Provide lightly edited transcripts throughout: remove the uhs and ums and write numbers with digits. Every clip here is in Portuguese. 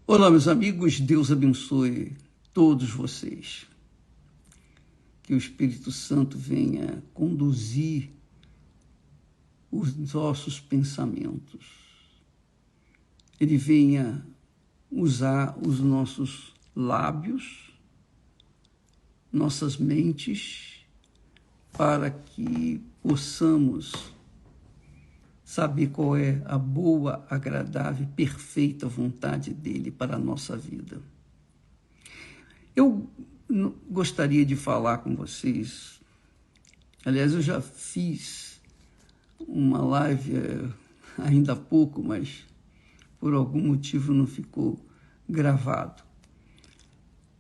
Olá, meus amigos, Deus abençoe todos vocês. Que o Espírito Santo venha conduzir os nossos pensamentos. Ele venha usar os nossos lábios, nossas mentes, para que possamos saber qual é a boa, agradável e perfeita vontade dele para a nossa vida. Eu gostaria de falar com vocês, aliás, eu já fiz uma live ainda há pouco, mas por algum motivo não ficou gravado.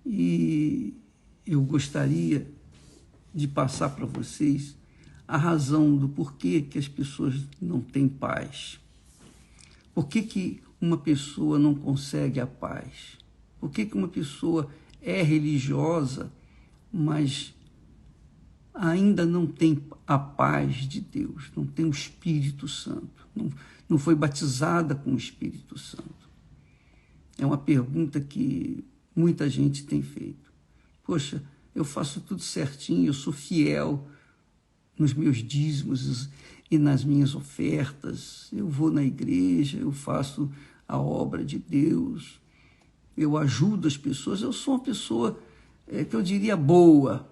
E eu gostaria de passar para vocês a razão do porquê que as pessoas não têm paz. Por que uma pessoa não consegue a paz? Por que uma pessoa é religiosa, mas ainda não tem a paz de Deus, não tem o Espírito Santo, não foi batizada com o Espírito Santo? É uma pergunta que muita gente tem feito. Poxa, eu faço tudo certinho, eu sou fiel nos meus dízimos e nas minhas ofertas, eu vou na igreja, eu faço a obra de Deus, eu ajudo as pessoas, eu sou uma pessoa que eu diria boa,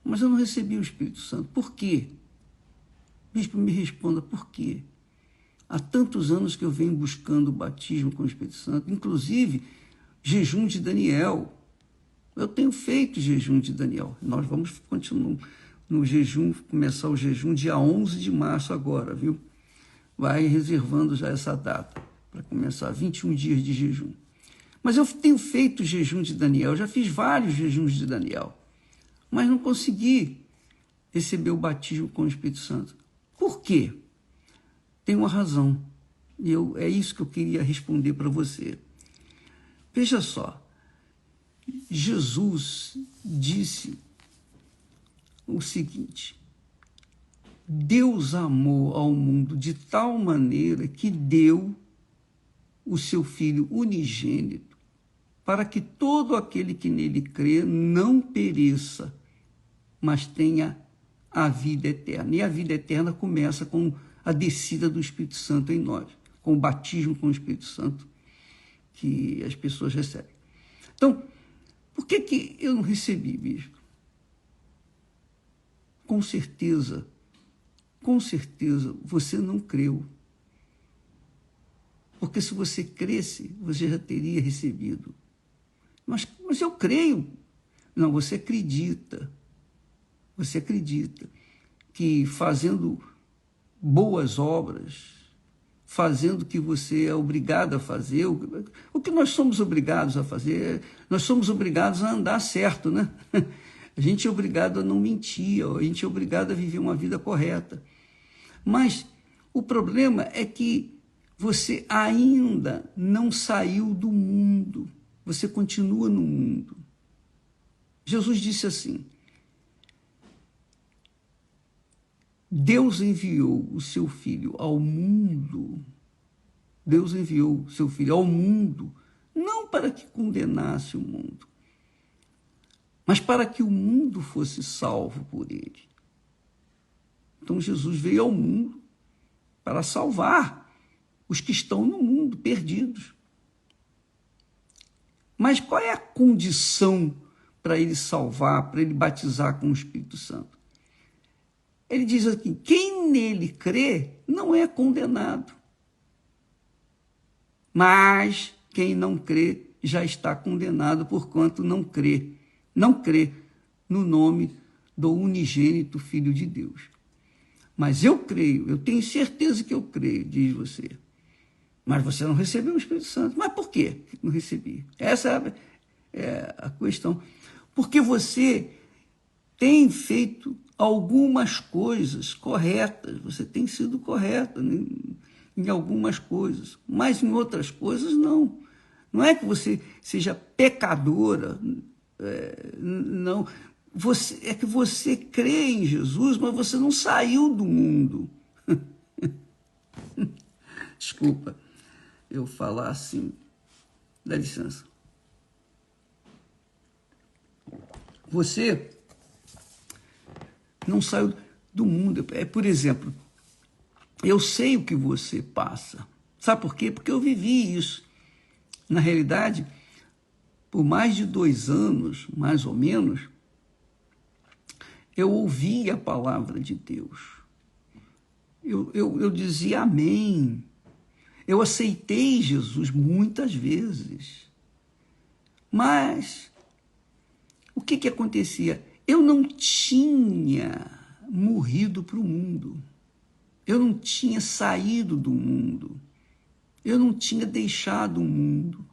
mas eu não recebi o Espírito Santo. Por quê? Bispo, me responda, por quê? Há tantos anos que eu venho buscando o batismo com o Espírito Santo, inclusive jejum de Daniel. Eu tenho feito jejum de Daniel. Nós vamos continuar no jejum, começar o jejum dia 11 de março agora, viu? Vai reservando já essa data para começar 21 dias de jejum. Mas eu tenho feito jejum de Daniel, já fiz vários jejuns de Daniel, mas não consegui receber o batismo com o Espírito Santo. Por quê? Tem uma razão, e é isso que eu queria responder para você. Veja só, Jesus disse o seguinte: Deus amou ao mundo de tal maneira que deu o seu Filho unigênito, para que todo aquele que nele crê não pereça, mas tenha a vida eterna. E a vida eterna começa com a descida do Espírito Santo em nós, com o batismo com o Espírito Santo que as pessoas recebem. Então, por que eu não recebi, bispo? Com certeza, você não creu. Porque se você cresce, você já teria recebido. Mas eu creio. Não, você acredita. Você acredita que fazendo boas obras, fazendo o que você é obrigado a fazer, o que nós somos obrigados a fazer, nós somos obrigados a andar certo, né? A gente é obrigado a não mentir, a gente é obrigado a viver uma vida correta. Mas o problema é que você ainda não saiu do mundo, você continua no mundo. Jesus disse assim: Deus enviou o seu Filho ao mundo, Deus enviou o seu Filho ao mundo, não para que condenasse o mundo, mas para que o mundo fosse salvo por ele. Então Jesus veio ao mundo para salvar os que estão no mundo, perdidos. Mas qual é a condição para ele salvar, para ele batizar com o Espírito Santo? Ele diz aqui: quem nele crê não é condenado, mas quem não crê já está condenado, porquanto não crê no nome do unigênito Filho de Deus. Mas eu creio, eu tenho certeza que eu creio, diz você. Mas você não recebeu o Espírito Santo. Mas por quê que não recebi? Essa é a questão. Porque você tem feito algumas coisas corretas, você tem sido correta em algumas coisas, mas em outras coisas não. Não é que você seja pecadora, não. É que você crê em Jesus, mas você não saiu do mundo. Desculpa eu falar assim, Dá licença. Você não saiu do mundo. Por exemplo, eu sei o que você passa. Sabe por quê? Porque eu vivi isso. Na realidade, por mais de 2 anos, mais ou menos, eu ouvi a palavra de Deus. Eu dizia amém. Eu aceitei Jesus muitas vezes. Mas o que acontecia? Eu não tinha morrido para o mundo. Eu não tinha saído do mundo. Eu não tinha deixado o mundo.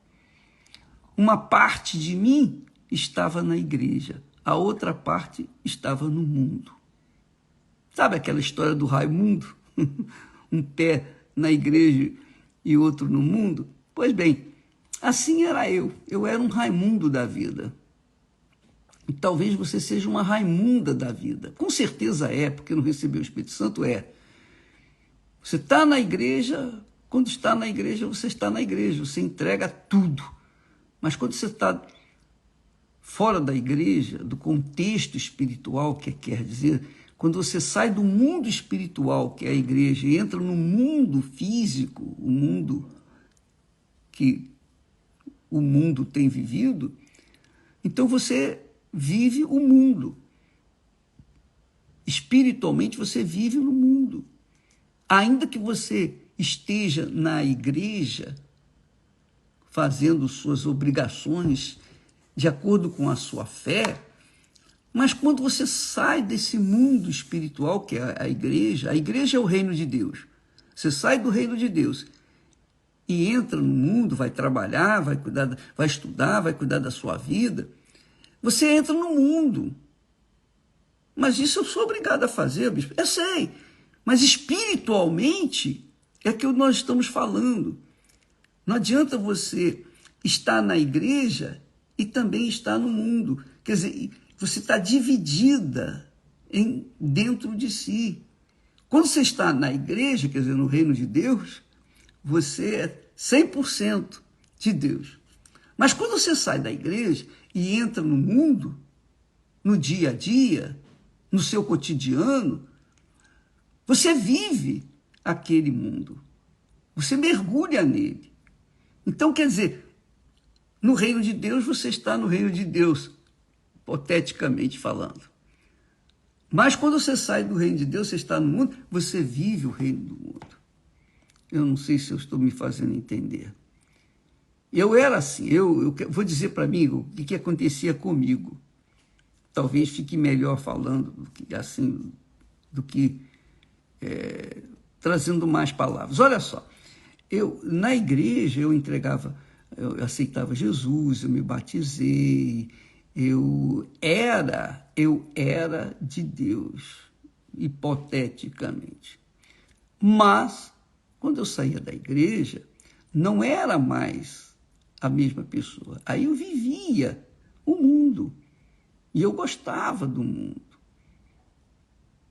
Uma parte de mim estava na igreja, a outra parte estava no mundo. Sabe aquela história do Raimundo? Um pé na igreja e outro no mundo? Pois bem, assim era eu. Eu era um Raimundo da vida. E talvez você seja uma Raimunda da vida. Com certeza é, porque não recebeu o Espírito Santo, é. Você está na igreja, quando está na igreja, você está na igreja, você entrega tudo. Mas quando você está fora da igreja, do contexto espiritual, que quer dizer, quando você sai do mundo espiritual, que é a igreja, e entra no mundo físico, o mundo que o mundo tem vivido, então você vive o mundo. Espiritualmente você vive no mundo. Ainda que você esteja na igreja, fazendo suas obrigações de acordo com a sua fé, mas quando você sai desse mundo espiritual, que é a igreja é o reino de Deus. Você sai do reino de Deus e entra no mundo, vai trabalhar, vai cuidar, vai estudar, vai cuidar da sua vida. Você entra no mundo. Mas isso eu sou obrigado a fazer, bispo. Eu sei. Mas espiritualmente é que nós estamos falando. Não adianta você estar na igreja e também estar no mundo. Quer dizer, você está dividida dentro de si. Quando você está na igreja, quer dizer, no reino de Deus, você é 100% de Deus. Mas quando você sai da igreja e entra no mundo, no dia a dia, no seu cotidiano, você vive aquele mundo. Você mergulha nele. Então, quer dizer, no reino de Deus, você está no reino de Deus, hipoteticamente falando. Mas quando você sai do reino de Deus, você está no mundo, você vive o reino do mundo. Eu não sei se eu estou me fazendo entender. Eu era assim, eu vou dizer para mim o que acontecia comigo. Talvez fique melhor falando do que trazendo mais palavras. Olha só, na igreja eu aceitava Jesus, eu me batizei, eu era de Deus, hipoteticamente. Mas, quando eu saía da igreja, não era mais a mesma pessoa. Aí eu vivia o mundo. E eu gostava do mundo.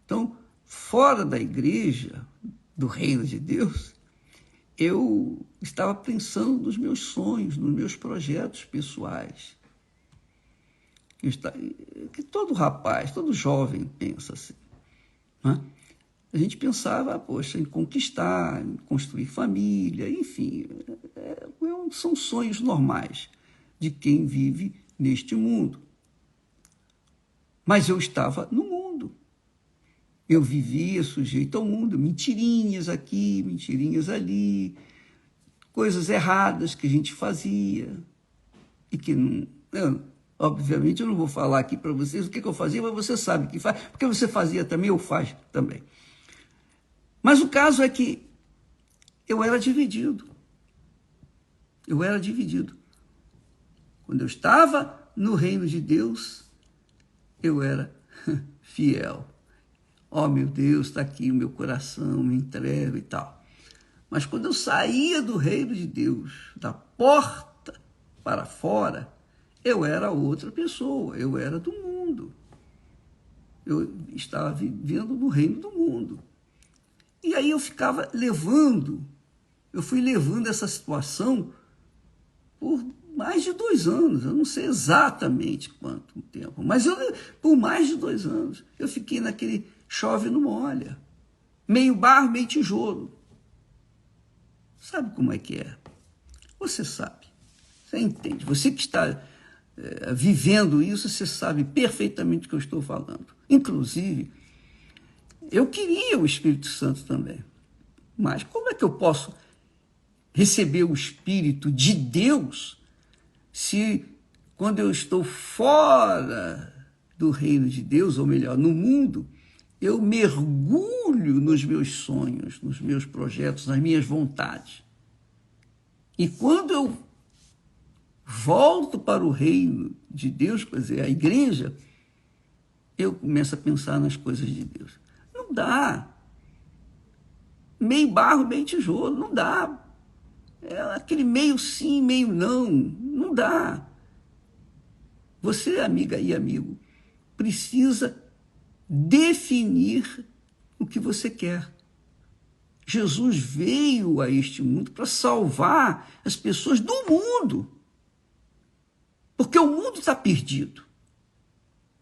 Então, fora da igreja, do reino de Deus, eu estava pensando nos meus sonhos, nos meus projetos pessoais. Que todo rapaz, todo jovem pensa assim. Né? A gente pensava, poxa, em conquistar, em construir família, enfim. São sonhos normais de quem vive neste mundo. Mas eu estava no mundo. Eu vivia sujeito ao mundo, mentirinhas aqui, mentirinhas ali, coisas erradas que a gente fazia e que não... obviamente eu não vou falar aqui para vocês o que eu fazia, mas você sabe que faz, porque você fazia também, eu faço também. Mas o caso é que eu era dividido. Eu era dividido. Quando eu estava no reino de Deus, eu era fiel. Oh, meu Deus, está aqui o meu coração, me entrego e tal. Mas quando eu saía do reino de Deus, da porta para fora, eu era outra pessoa, eu era do mundo. Eu estava vivendo no reino do mundo. E aí eu fui levando essa situação por mais de 2 anos, eu não sei exatamente quanto tempo, mas por mais de 2 anos, eu fiquei naquele chove não molha, meio barro, meio tijolo. Sabe como é que é? Você sabe, você entende, você que está vivendo isso, você sabe perfeitamente o que eu estou falando. Inclusive, eu queria o Espírito Santo também, mas como é que eu posso receber o Espírito de Deus se quando eu estou fora do reino de Deus, ou melhor, no mundo, eu mergulho nos meus sonhos, nos meus projetos, nas minhas vontades. E quando eu volto para o reino de Deus, quer dizer, a igreja, eu começo a pensar nas coisas de Deus. Não dá. Meio barro, meio tijolo, não dá. É aquele meio sim, meio não. Não dá. Você, amiga e amigo, precisa definir o que você quer. Jesus veio a este mundo para salvar as pessoas do mundo. Porque o mundo está perdido.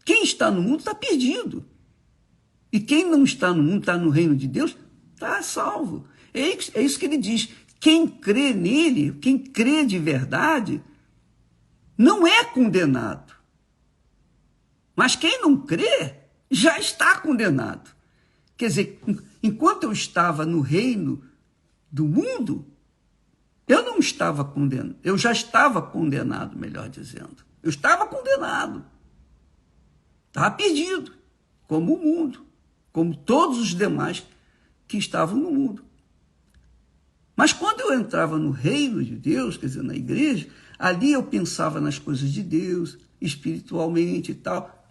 Quem está no mundo está perdido. E quem não está no mundo, está no reino de Deus, está salvo. É isso que ele diz. Quem crê nele, quem crê de verdade, não é condenado. Mas quem não crê, já está condenado. Quer dizer, enquanto eu estava no reino do mundo, eu não estava condenado. Eu já estava condenado, melhor dizendo. Eu estava condenado. Estava perdido, como o mundo, como todos os demais que estavam no mundo. Mas quando eu entrava no reino de Deus, quer dizer, na igreja, ali eu pensava nas coisas de Deus, espiritualmente e tal.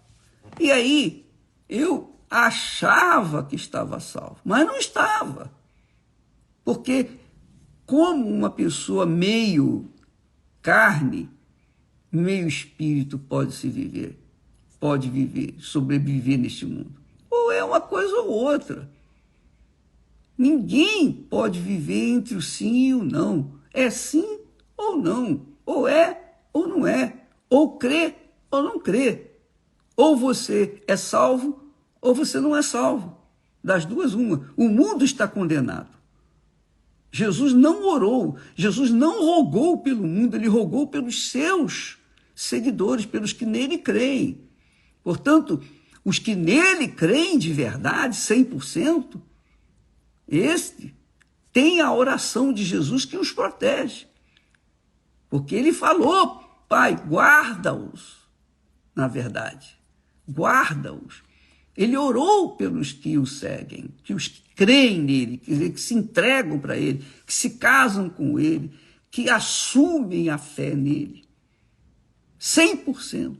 E aí eu achava que estava salvo, mas não estava. Porque como uma pessoa meio carne, meio espírito pode viver, sobreviver neste mundo? Ou é uma coisa ou outra. Ninguém pode viver entre o sim e o não. É sim ou não. Ou é ou não é. Ou crê ou não crê. Ou você é salvo ou você não é salvo. Das duas, uma. O mundo está condenado. Jesus não orou, Jesus não rogou pelo mundo, ele rogou pelos seus seguidores, pelos que nele creem. Portanto, os que nele creem de verdade, 100%, este tem a oração de Jesus que os protege. Porque ele falou, Pai, guarda-os, na verdade, guarda-os. Ele orou pelos que o seguem, que os creem nele, quer dizer, que se entregam para ele, que se casam com ele, que assumem a fé nele. 100%.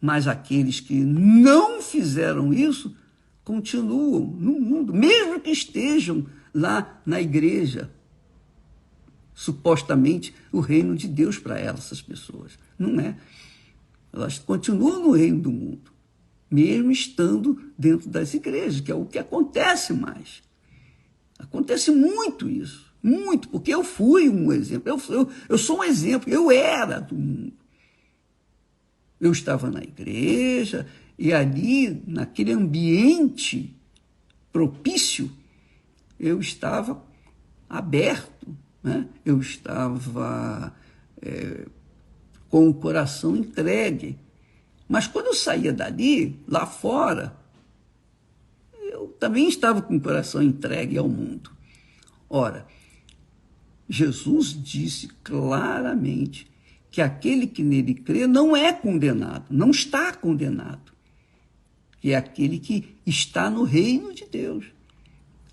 Mas aqueles que não fizeram isso, continuam no mundo, mesmo que estejam lá na igreja, supostamente o reino de Deus para essas pessoas. Não é. Elas continuam no reino do mundo, mesmo estando dentro das igrejas, que é o que acontece mais. Acontece muito isso, muito, porque eu fui um exemplo, eu sou um exemplo, eu era do mundo. Eu estava na igreja e ali, naquele ambiente propício, eu estava aberto, né? Eu estava com o coração entregue. Mas quando eu saía dali, lá fora, eu também estava com o coração entregue ao mundo. Ora, Jesus disse claramente que aquele que nele crê não é condenado, não está condenado. Que é aquele que está no reino de Deus,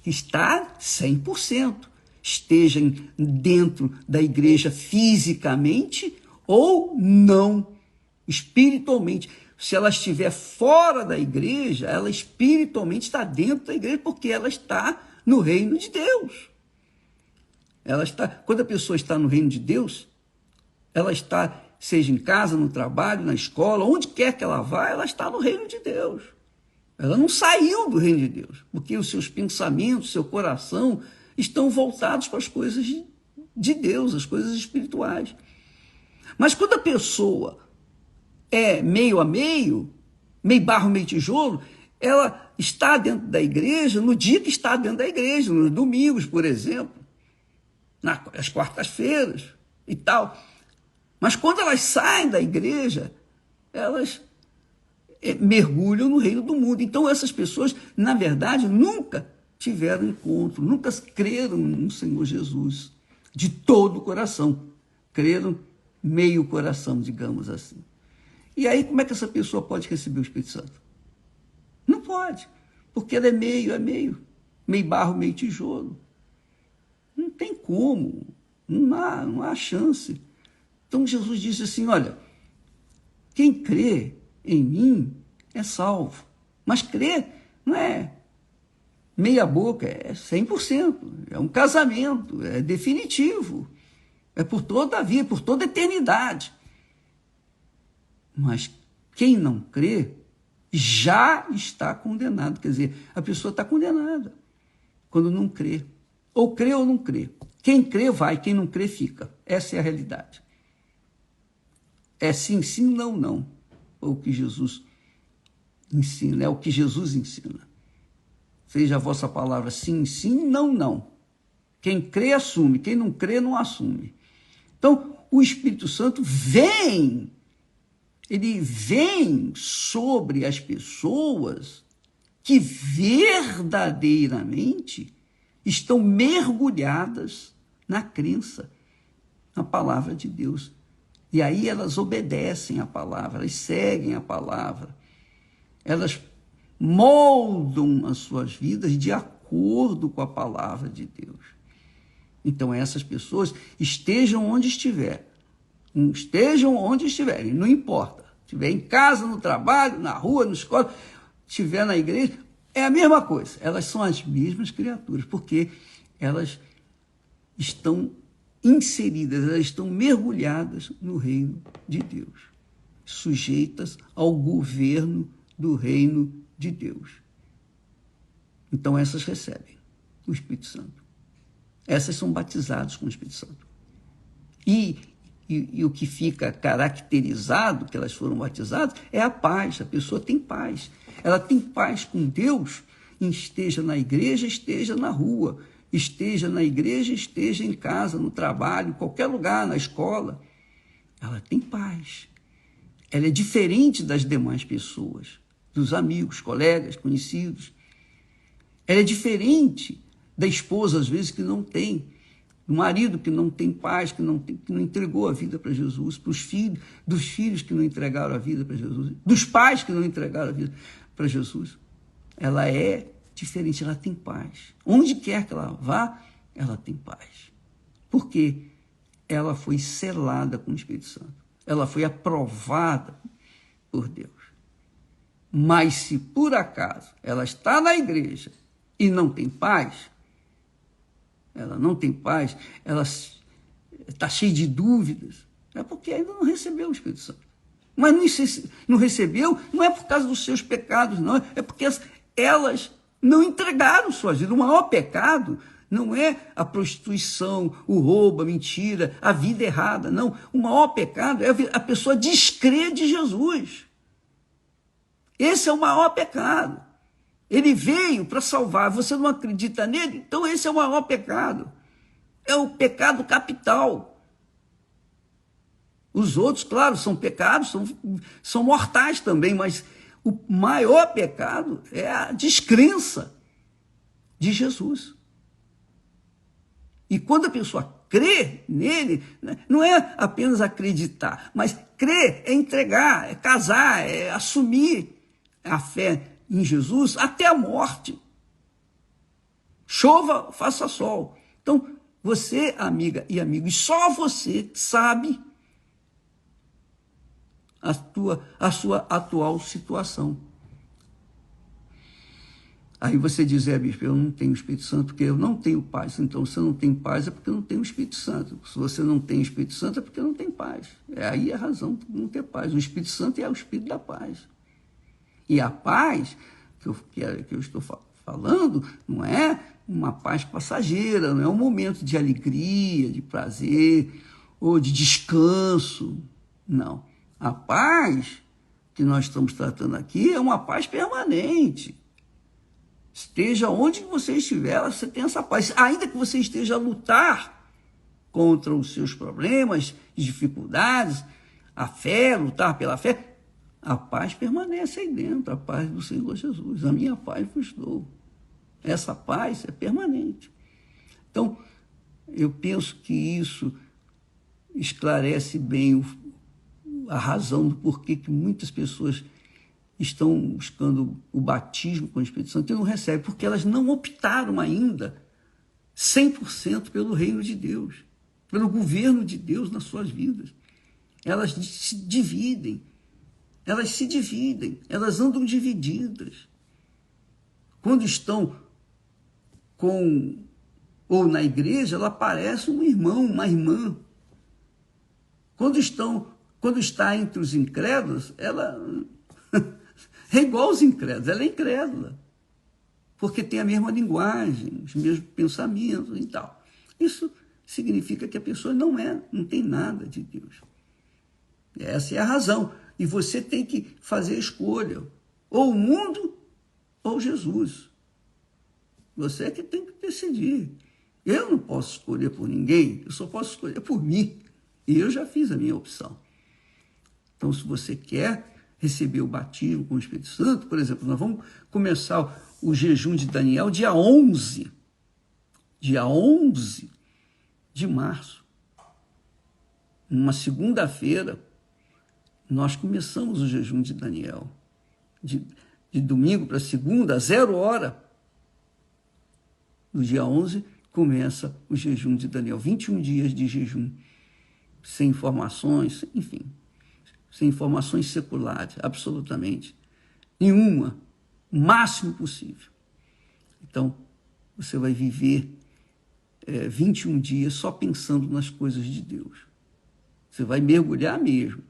que está 100%, esteja dentro da igreja fisicamente ou não, espiritualmente. Se ela estiver fora da igreja, ela espiritualmente está dentro da igreja, porque ela está no reino de Deus. Quando a pessoa está no reino de Deus, ela está, seja em casa, no trabalho, na escola, onde quer que ela vá, ela está no reino de Deus. Ela não saiu do reino de Deus, porque os seus pensamentos, seu coração estão voltados para as coisas de Deus, as coisas espirituais. Mas quando a pessoa é meio a meio barro, meio tijolo, ela está dentro da igreja no dia que está dentro da igreja, nos domingos, por exemplo, nas quartas-feiras e tal. Mas quando elas saem da igreja, elas mergulham no reino do mundo. Então essas pessoas, na verdade, nunca tiveram encontro, nunca creram no Senhor Jesus de todo o coração. Creram meio coração, digamos assim. E aí como é que essa pessoa pode receber o Espírito Santo? Não pode, porque ela é meio barro, meio tijolo. Não tem como, não há chance. Então Jesus disse assim, olha, quem crê em mim é salvo. Mas crer não é meia boca, é 100%, é um casamento, é definitivo, é por toda a vida, por toda a eternidade. Mas quem não crê já está condenado, quer dizer, a pessoa está condenada quando não crê, ou crê ou não crê. Quem crê vai, quem não crê fica. Essa é a realidade. É sim, sim, não, não. É o que Jesus ensina, é o que Jesus ensina. Seja a vossa palavra sim, sim, não, não. Quem crê, assume. Quem não crê, não assume. Então, o Espírito Santo vem, ele vem sobre as pessoas que verdadeiramente estão mergulhadas na crença, na palavra de Deus. E aí elas obedecem a palavra, elas seguem a palavra, elas moldam as suas vidas de acordo com a palavra de Deus. Então essas pessoas estejam onde estiverem, não importa, estiver em casa, no trabalho, na rua, na escola, estiver na igreja, é a mesma coisa, elas são as mesmas criaturas, porque elas estão inseridas, elas estão mergulhadas no reino de Deus, sujeitas ao governo do reino de Deus. Então essas recebem o Espírito Santo. Essas são batizadas com o Espírito Santo. E o que fica caracterizado que elas foram batizadas é a paz. A pessoa tem paz. Ela tem paz com Deus, esteja na igreja, esteja na rua, esteja na igreja, esteja em casa, no trabalho, em qualquer lugar, na escola. Ela tem paz. Ela é diferente das demais pessoas, dos amigos, colegas, conhecidos. Ela é diferente da esposa, às vezes, que não tem, do marido que não tem paz, que não entregou a vida para Jesus, para os filhos, dos filhos que não entregaram a vida para Jesus, dos pais que não entregaram a vida para Jesus. Ela é diferente, ela tem paz. Onde quer que ela vá, ela tem paz. Por quê? Ela foi selada com o Espírito Santo. Ela foi aprovada por Deus. Mas se por acaso ela está na igreja e não tem paz, ela não tem paz, ela está cheia de dúvidas, é porque ainda não recebeu o Espírito Santo. Mas não recebeu, não é por causa dos seus pecados, não, é porque elas não entregaram suas vidas. O maior pecado não é a prostituição, o roubo, a mentira, a vida errada, não. O maior pecado é a pessoa descrer de Jesus. Esse é o maior pecado. Ele veio para salvar, você não acredita nele? Então esse é o maior pecado. É o pecado capital. Os outros, claro, são pecados, são mortais também, mas o maior pecado é a descrença de Jesus. E quando a pessoa crê nele, não é apenas acreditar, mas crer é entregar, é casar, é assumir a fé em Jesus até a morte. Chova, faça sol. Então, você, amiga e amigo, e só você sabe a sua atual situação. Aí você diz, bispo, eu não tenho Espírito Santo porque eu não tenho paz. Então, se eu não tenho paz é porque eu não tenho Espírito Santo. Se você não tem Espírito Santo é porque não tem paz. Aí é a razão de não ter paz. O Espírito Santo é o Espírito da paz. E a paz que eu estou falando não é uma paz passageira, não é um momento de alegria, de prazer ou de descanso. Não. A paz que nós estamos tratando aqui é uma paz permanente. Esteja onde você estiver, você tem essa paz. Ainda que você esteja a lutar contra os seus problemas, dificuldades, a fé, lutar pela fé, a paz permanece aí dentro, a paz do Senhor Jesus. A minha paz vos dou. Essa paz é permanente. Então, eu penso que isso esclarece bem a razão do porquê que muitas pessoas estão buscando o batismo com o Espírito Santo e não recebem, porque elas não optaram ainda 100% pelo reino de Deus, pelo governo de Deus nas suas vidas. Elas se dividem, elas andam divididas. Quando estão ou na igreja, ela parece um irmão, uma irmã. Quando está entre os incrédulos, ela é igual aos incrédulos, ela é incrédula, porque tem a mesma linguagem, os mesmos pensamentos e tal. Isso significa que a pessoa não tem nada de Deus. Essa é a razão. E você tem que fazer a escolha, ou o mundo ou Jesus. Você é que tem que decidir. Eu não posso escolher por ninguém, eu só posso escolher por mim. E eu já fiz a minha opção. Então, se você quer receber o batismo com o Espírito Santo, por exemplo, nós vamos começar o jejum de Daniel dia 11 de março. Numa segunda-feira, nós começamos o jejum de Daniel. De domingo para segunda, 0h, no dia 11, começa o jejum de Daniel. 21 dias de jejum, sem informações, enfim, sem informações seculares, absolutamente nenhuma, o máximo possível. Então, você vai viver 21 dias só pensando nas coisas de Deus. Você vai mergulhar mesmo.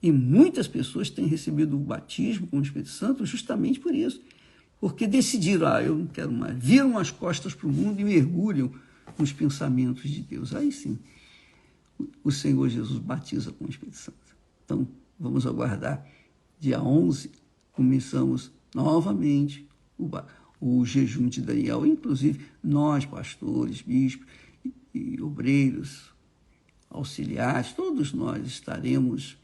E muitas pessoas têm recebido o batismo com o Espírito Santo justamente por isso. Porque decidiram, eu não quero mais. Viram as costas para o mundo e mergulham nos pensamentos de Deus. Aí sim, o Senhor Jesus batiza com o Espírito Santo. Então, vamos aguardar. Dia 11, começamos novamente o jejum de Daniel. Inclusive, nós, pastores, bispos e obreiros, auxiliares, todos nós estaremos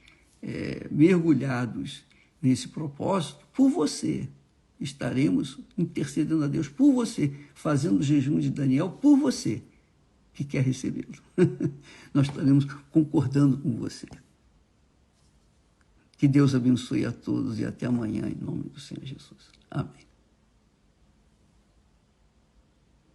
mergulhados nesse propósito por você. Estaremos intercedendo a Deus por você, fazendo o jejum de Daniel por você, que quer recebê-lo. Nós estaremos concordando com você. Que Deus abençoe a todos e até amanhã, em nome do Senhor Jesus. Amém.